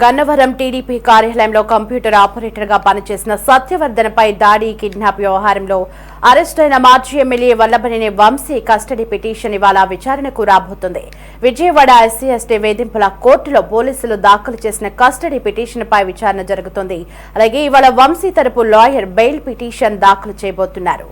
Gannavaram TDP కార్యాలయంలో computer operator గా పనిచేసిన సత్యవర్ధనపై దాడి కిడ్నాప్ వ్యవహారంలో అరెస్టైన మాజీ MLA Vallabhaneni Vamsi custody petition ఇవాళ విచారణకు రాబోతుంది. విజయవాడ ఎస్సీ/ఎస్టీ వేధింపుల కోర్టులో పోలీసులు దాఖలు చేసిన కస్టడీ పిటిషన్ పై విచారణ జరుగుతుంది. అలాగే ఇవాళ వంశీ తరపు లాయర్ బెయిల్ పిటిషన్ దాఖలు చేయబోతున్నారు.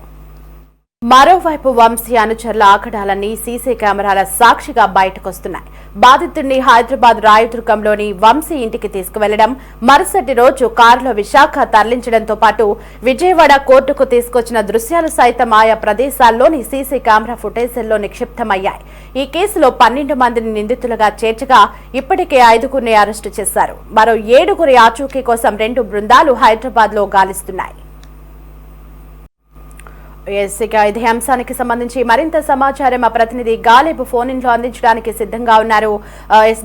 మరోవైపు వంశీ అనుచరుల ఆగడాలన్నీ సీసీ కెమెరాల సాక్షిగా బయటకొస్తున్నాయి. బాధితుడిని హైదరాబాద్ రాయదుర్గంలోని వంశీ ఇంటికి తీసుకువెళ్లడం, మరుసటి రోజు కారులో విశాఖ తరలించడంతో పాటు విజయవాడ కోర్టుకు తీసుకొచ్చిన దృశ్యాలు సైతం ఆయా ప్రదేశాల్లోని సీసీ కెమెరా ఫుటేజీల్లో నిక్షిప్తమయ్యాయి. ఈ కేసులో 12 మందిని నిందితులుగా చేర్చగా ఇప్పటికే 5గురిని అరెస్టు చేశారు. మరో 7గురి ఆచూకీ కోసం 2 బృందాలు హైదరాబాద్ లో గాలిస్తున్నాయి. ఇదే అంశానికి సంబంధించి మరింత సమాచారం మా ప్రతినిధి గాలిబ్ ఫోన్ ఇన్ లో అందించడానికి సిద్ధంగా ఉన్నారు.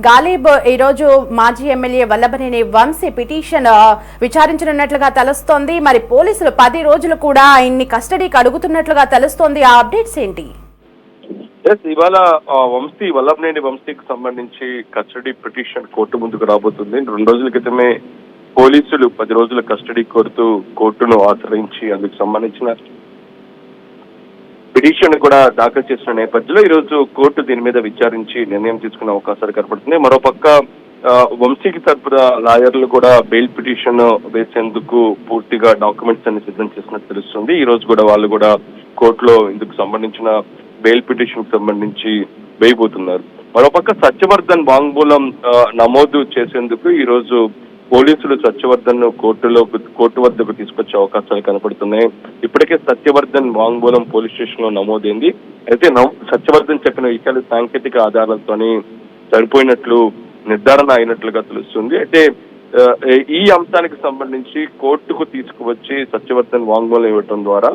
గాలిబ్, ఈ రోజు మాజీ ఎమ్మెల్యే వల్లభనేని వంశీ పిటిషన్ విచారించనున్నట్లుగా తెలుస్తోంది. మరి పోలీసులు 10 రోజులు కూడా ఆయన్ని కస్టడీకి అడుగుతున్నట్లుగా తెలుస్తోంది. ఆ అప్డేట్స్ ఏంటి? ఇవాళ వల్లభనేని వంశీకి సంబంధించి కస్టడీ పిటిషన్ కోర్టు ముందుకు రాబోతుంది. 2 రోజుల క్రితమే పోలీసులు 10 రోజుల కస్టడీ కోరుతూ కోర్టును ఆశ్రయించి అందుకు సంబంధించిన పిటిషన్ కూడా దాఖలు చేసిన నేపథ్యంలో ఈ రోజు కోర్టు దీని మీద విచారించి నిర్ణయం తీసుకునే అవకాశాలు కనపడుతుంది. మరోపక్క వంశీకి తరపున లాయర్లు కూడా బెయిల్ పిటిషన్ వేసేందుకు పూర్తిగా డాక్యుమెంట్స్ అన్ని సిద్ధం చేసినట్టు తెలుస్తుంది. ఈ రోజు కూడా వాళ్ళు కూడా కోర్టులో ఇందుకు సంబంధించిన బెయిల్ పిటిషన్ సంబంధించి వేయబోతున్నారు. మరోపక్క సత్యవర్ధన్ వాంగ్మూలం నమోదు చేసేందుకు ఈ రోజు పోలీసులు సత్యవర్ధన్ కోర్టు వద్దకు తీసుకొచ్చే అవకాశాలు కనపడుతున్నాయి. ఇప్పటికే సత్యవర్ధన్ వాంగ్మూలం పోలీస్ స్టేషన్ లో నమోదైంది. అయితే సత్యవర్ధన్ చెప్పిన విషయాలు సాంకేతిక ఆధారాలతోని సరిపోయినట్లు నిర్ధారణ అయినట్లుగా తెలుస్తుంది. అయితే ఈ అంశానికి సంబంధించి కోర్టుకు తీసుకువచ్చి సత్యవర్ధన్ వాంగ్మూలం ఇవ్వటం ద్వారా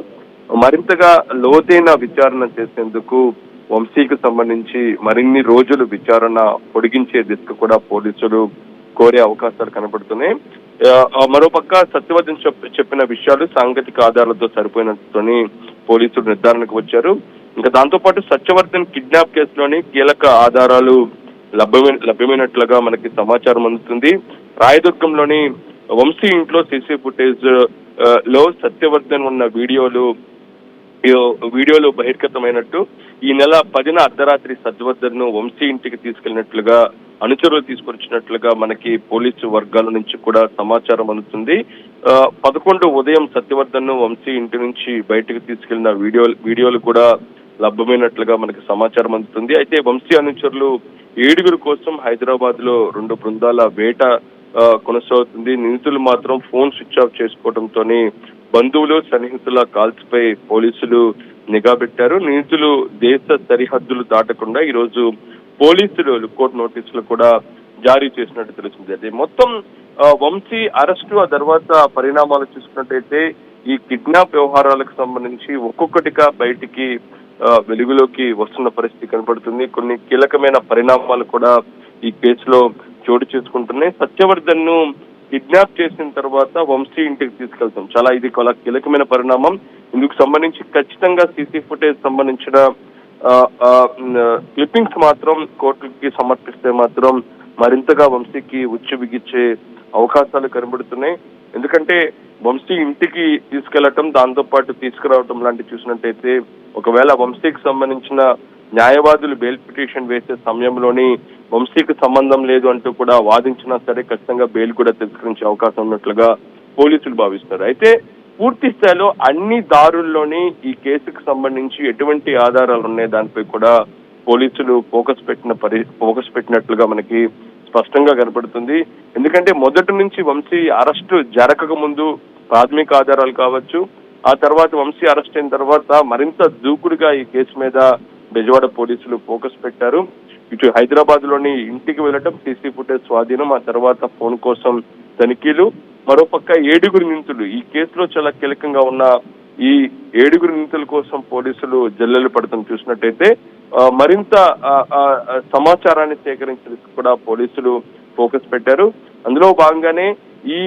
మరింతగా లోతైన విచారణ చేసేందుకు వంశీకి సంబంధించి మరిన్ని రోజులు విచారణ పొడిగించే దిశగా కూడా పోలీసులు కోరే అవకాశాలు కనబడుతున్నాయి. మరోపక్క సత్యవర్ధన్ చెప్పిన విషయాలు సాంకేతిక ఆధారాలతో సరిపోయినట్టుని పోలీసులు నిర్ధారణకు వచ్చారు. ఇంకా దాంతో పాటు సత్యవర్ధన్ కిడ్నాప్ కేసులోని కీలక ఆధారాలు లభ్యమైనట్లుగా మనకి సమాచారం అందుతుంది. రాయదుర్గంలోని వంశీ ఇంట్లో సీసీ ఫుటేజ్ లో సత్యవర్ధన్ ఉన్న వీడియోలు బహిర్గతమైనట్టు ఈ నెల 10న అర్ధరాత్రి సత్యవర్ధన్ ను వంశీ ఇంటికి తీసుకెళ్లినట్లుగా అనుచరులు తీసుకొచ్చినట్లుగా మనకి పోలీసు వర్గాల నుంచి కూడా సమాచారం అందుతుంది. 11 ఉదయం సత్యవర్ధన్ ను వంశీ ఇంటి నుంచి బయటకు తీసుకెళ్లిన వీడియోలు కూడా లభ్యమైనట్లుగా మనకి సమాచారం అందుతుంది. అయితే వంశీ అనుచరులు 7గురి కోసం హైదరాబాద్ లో 2 బృందాల వేట కొనసాగుతుంది. నిందితులు మాత్రం ఫోన్ స్విచ్ ఆఫ్ చేసుకోవడంతో బంధువులు సన్నిహితుల కాల్స్ పై పోలీసులు నిఘా పెట్టారు. నిందితులు దేశ సరిహద్దులు దాటకుండా ఈ రోజు పోలీసులు లుకౌట్ నోటీసులు కూడా జారీ చేసినట్టు తెలుస్తుంది. అదే మొత్తం వంశీ అరెస్టు ఆ తర్వాత పరిణామాలు చూసుకున్నట్టయితే ఈ కిడ్నాప్ వ్యవహారాలకు సంబంధించి ఒక్కొక్కటిగా బయటికి వెలుగులోకి వస్తున్న పరిస్థితి కనపడుతుంది. కొన్ని కీలకమైన పరిణామాలు కూడా ఈ కేసులో చోటు చేసుకుంటున్నాయి. సత్యవర్ధన్ ను కిడ్నాప్ చేసిన తర్వాత వంశీ ఇంటికి తీసుకెళ్తాం. ఇది కీలకమైన పరిణామం. ఇందుకు సంబంధించి ఖచ్చితంగా సీసీ ఫుటేజ్ సంబంధించిన క్లిప్పింగ్స్ మాత్రం కోర్టుకి సమర్పిస్తే మాత్రం మరింతగా వంశీకి ఉచ్చు బిగించే అవకాశాలు కనబడుతున్నాయి. ఎందుకంటే వంశీ ఇంటికి తీసుకెళ్లటం, దాంతో పాటు తీసుకురావటం లాంటివి చూసినట్టయితే ఒకవేళ వంశీకి సంబంధించిన న్యాయవాదులు బెయిల్ పిటిషన్ వేసే సమయంలోని వంశీకి సంబంధం లేదు అంటూ కూడా వాదించినా సరే ఖచ్చితంగా బెయిల్ కూడా తిరస్కరించే అవకాశం ఉన్నట్లుగా పోలీసులు భావిస్తున్నారు. అయితే పూర్తి స్థాయిలో అన్ని దారుల్లోని ఈ కేసుకు సంబంధించి ఎటువంటి ఆధారాలు ఉన్నాయి దానిపై కూడా పోలీసులు ఫోకస్ పెట్టినట్లుగా మనకి స్పష్టంగా కనపడుతుంది. ఎందుకంటే మొదటి నుంచి వంశీ అరెస్టు జరగక ముందు ప్రాథమిక ఆధారాలు కావచ్చు, ఆ తర్వాత వంశీ అరెస్ట్ అయిన తర్వాత మరింత దూకుడుగా ఈ కేసు మీద బెజవాడ పోలీసులు ఫోకస్ పెట్టారు. ఇటు హైదరాబాద్ లోని ఇంటికి వెళ్ళటం, సీసీ ఫుటేజ్ స్వాధీనం, ఆ తర్వాత ఫోన్ కోసం తనిఖీలు. మరోపక్క 7గురి నిందితులు ఈ కేసులో చాలా కీలకంగా ఉన్న ఈ 7గురి నిందితుల కోసం పోలీసులు జల్లెలు పడటం చూసినట్టయితే మరింత సమాచారాన్ని సేకరించేందుకు కూడా పోలీసులు ఫోకస్ పెట్టారు. అందులో భాగంగానే ఈ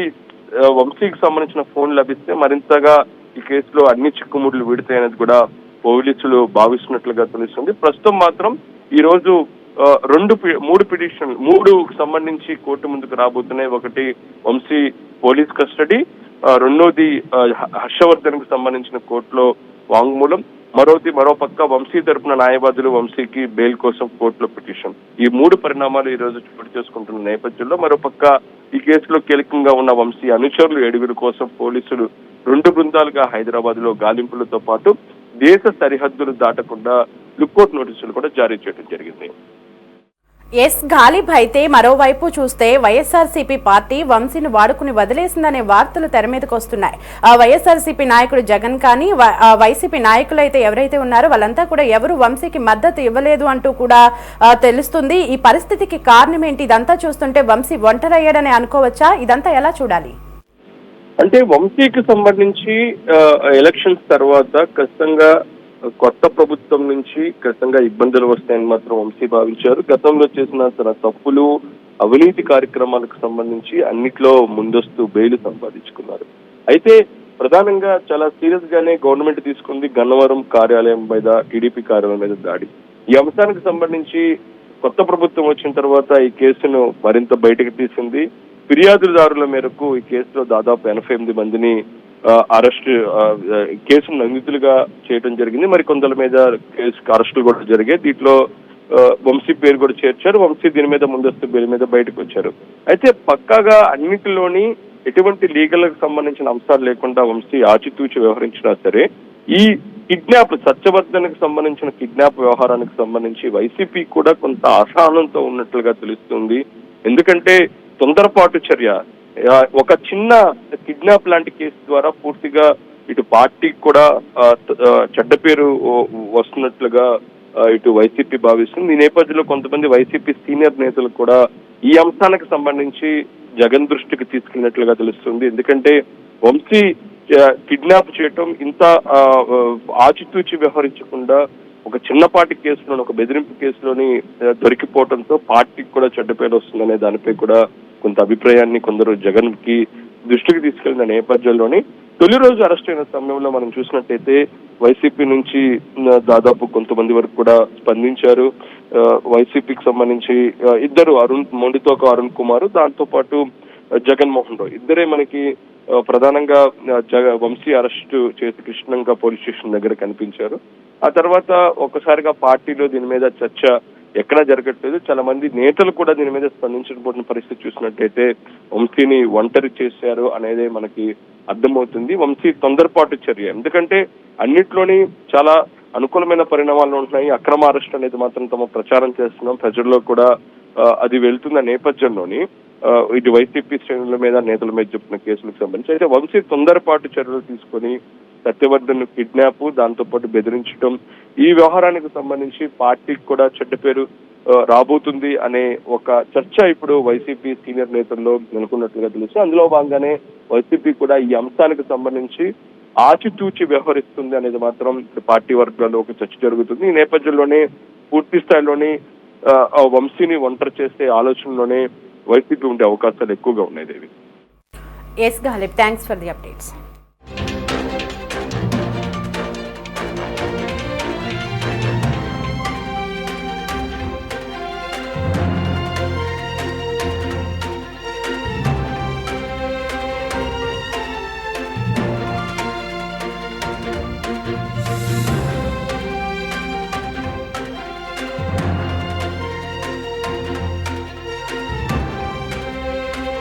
వంశీకి సంబంధించిన ఫోన్ లభిస్తే మరింతగా ఈ కేసులో అన్ని చిక్కుముడులు వీడతాయనేది కూడా పోలీసులు భావిస్తున్నట్లుగా తెలుస్తుంది. ప్రస్తుతం మాత్రం ఈ రోజు మూడు సంబంధించి కోర్టు ముందుకు రాబోతున్నాయి. ఒకటి వంశీ పోలీస్ కస్టడీ, రెండోది హర్షవర్ధన్ కు సంబంధించిన కోర్టులో వాంగ్మూలం, మరో పక్క వంశీ తరపున న్యాయవాదులు వంశీకి బెయిల్ కోసం కోర్టులో పిటిషన్. ఈ మూడు పరిణామాలు ఈ రోజు చోటు చేసుకుంటున్న నేపథ్యంలో మరోపక్క ఈ కేసులో కీలకంగా ఉన్న వంశీ అనుచరులు 7 కోసం పోలీసులు 2 బృందాలుగా హైదరాబాద్ లో గాలింపులతో పాటు దేశ సరిహద్దులు దాటకుండా లుక్అవుట్ నోటీసులు కూడా జారీ చేయడం జరిగింది. ఎస్ గాలిబ్, అయితే మరోవైపు చూస్తే వైఎస్ఆర్సీపీ పార్టీ వంశీని వాడుకుని వదిలేసిందనే వార్తలు తెర మీదకి వస్తున్నాయి. వైఎస్ఆర్సీపీ నాయకుడు జగన్ కానీ వైసీపీ నాయకులు అయితే ఎవరైతే ఉన్నారో వాళ్ళంతా కూడా ఎవరు వంశీకి మద్దతు ఇవ్వలేదు అంటూ కూడా తెలుస్తుంది. ఈ పరిస్థితికి కారణం ఏంటి? ఇదంతా చూస్తుంటే వంశీ ఒంటరయ్యాడని అనుకోవచ్చా? ఇదంతా ఎలా చూడాలి? అంటే వంశీకి సంబంధించి ఎలక్షన్స్ తర్వాత ఖచ్చితంగా కొత్త ప్రభుత్వం నుంచి ఖచ్చితంగా ఇబ్బందులు వస్తాయని మాత్రం వంశీ భావించారు. గతంలో చేసిన తన తప్పులు, అవినీతి కార్యక్రమాలకు సంబంధించి అన్నిట్లో ముందస్తు బెయిల్ సంపాదించుకున్నారు. అయితే ప్రధానంగా చాలా సీరియస్ గానే గవర్నమెంట్ తీసుకుంది గన్నవరం కార్యాలయం మీద, టీడీపీ కార్యాలయం మీద దాడి. ఈ అంశానికి సంబంధించి కొత్త ప్రభుత్వం వచ్చిన తర్వాత ఈ కేసును మరింత బయటకు తీసింది. ఫిర్యాదుదారుల మేరకు ఈ కేసులో దాదాపు 88 మందిని కేసును నిందితులుగా చేయడం జరిగింది. మరి కొందరి మీద అరెస్టులు కూడా జరిగాయి. దీంట్లో వంశీ పేరు కూడా చేర్చారు. వంశీ దీని మీద ముందస్తు బెయిల్ మీద బయటకు వచ్చారు. అయితే పక్కాగా అన్నిటిలోని ఎటువంటి లీగల్ కు సంబంధించిన అంశాలు లేకుండా వంశీ ఆచితూచి వ్యవహరించినా సరే ఈ కిడ్నాప్, సత్యవర్ధన్కి సంబంధించిన కిడ్నాప్ వ్యవహారానికి సంబంధించి వైసీపీ కూడా కొంత అసహనంతో ఉన్నట్లుగా తెలుస్తుంది. ఎందుకంటే తొందరపాటు చర్య, ఒక చిన్న కిడ్నాప్ లాంటి కేసు ద్వారా పూర్తిగా ఇటు పార్టీకి కూడా చెడ్డ పేరు వస్తున్నట్లుగా ఇటు వైసీపీ భావిస్తుంది. ఈ నేపథ్యంలో కొంతమంది వైసీపీ సీనియర్ నేతలు కూడా ఈ అంశానికి సంబంధించి జగన్ దృష్టికి తీసుకెళ్ళినట్లుగా తెలుస్తుంది. ఎందుకంటే వంశీ కిడ్నాప్ చేయటం ఇంత ఆచితూచి వ్యవహరించకుండా ఒక చిన్నపాటి కేసులోని, ఒక బెదిరింపు కేసులోని దొరికిపోవడంతో పార్టీకి కూడా చెడ్డ పేరు వస్తుందనే దానిపై కూడా కొంత అభిప్రాయాన్ని కొందరు జగన్ కి దృష్టికి తీసుకెళ్లిన నేపథ్యంలోని తొలి రోజు అరెస్ట్ అయిన సమయంలో మనం చూసినట్టయితే వైసీపీ నుంచి దాదాపు కొంతమంది వరకు కూడా స్పందించారు. వైసీపీకి సంబంధించి ఇద్దరు, మొండితోక అరుణ్ కుమార్, దాంతో పాటు జగన్మోహన్ రావు, ఇద్దరే మనకి ప్రధానంగా వంశీ అరెస్టు చేసి కృష్ణంగా పోలీస్ స్టేషన్ దగ్గర కనిపించారు. ఆ తర్వాత ఒక్కసారిగా పార్టీలో దీని మీద చర్చ ఎక్కడా జరగట్లేదు. చాలా మంది నేతలు కూడా దీని మీద స్పందించకపోతున్న పరిస్థితి చూసినట్టయితే వంశీని ఒంటరి చేశారు అనేది మనకి అర్థమవుతుంది. వంశీ తొందరపాటు చర్య, ఎందుకంటే అన్నిట్లోని చాలా అనుకూలమైన పరిణామాలు ఉంటున్నాయి. అక్రమ అరెస్ట్ అనేది మాత్రం తమ ప్రచారం చేస్తున్నాం, ప్రజల్లో కూడా అది వెళ్తున్న నేపథ్యంలోని ఇటు వైసీపీ శ్రేణుల మీద, నేతల మీద చెప్పిన కేసులకు సంబంధించి అయితే వంశీ తొందరపాటు చర్యలు తీసుకొని సత్యవర్ధన్ కిడ్నాప్, దాంతో పాటు బెదిరించడం, ఈ వ్యవహారానికి సంబంధించి పార్టీకి కూడా చెడ్డ పేరు రాబోతుంది అనే ఒక చర్చ ఇప్పుడు వైసీపీ సీనియర్ నేతల్లో నెలకొన్నట్లుగా తెలుసు. అందులో భాగంగానే వైసీపీ కూడా ఈ అంశానికి సంబంధించి ఆచితూచి వ్యవహరిస్తుంది అనేది మాత్రం పార్టీ వర్గాల్లో ఒక చర్చ జరుగుతుంది. ఈ నేపథ్యంలోనే పూర్తి స్థాయిలోని వంశీని ఒంటరి చేసే ఆలోచనలోనే వైసీపీ ఉండే అవకాశాలు ఎక్కువగా ఉన్నాయి. Devi. S Ghalib, thanks for the updates.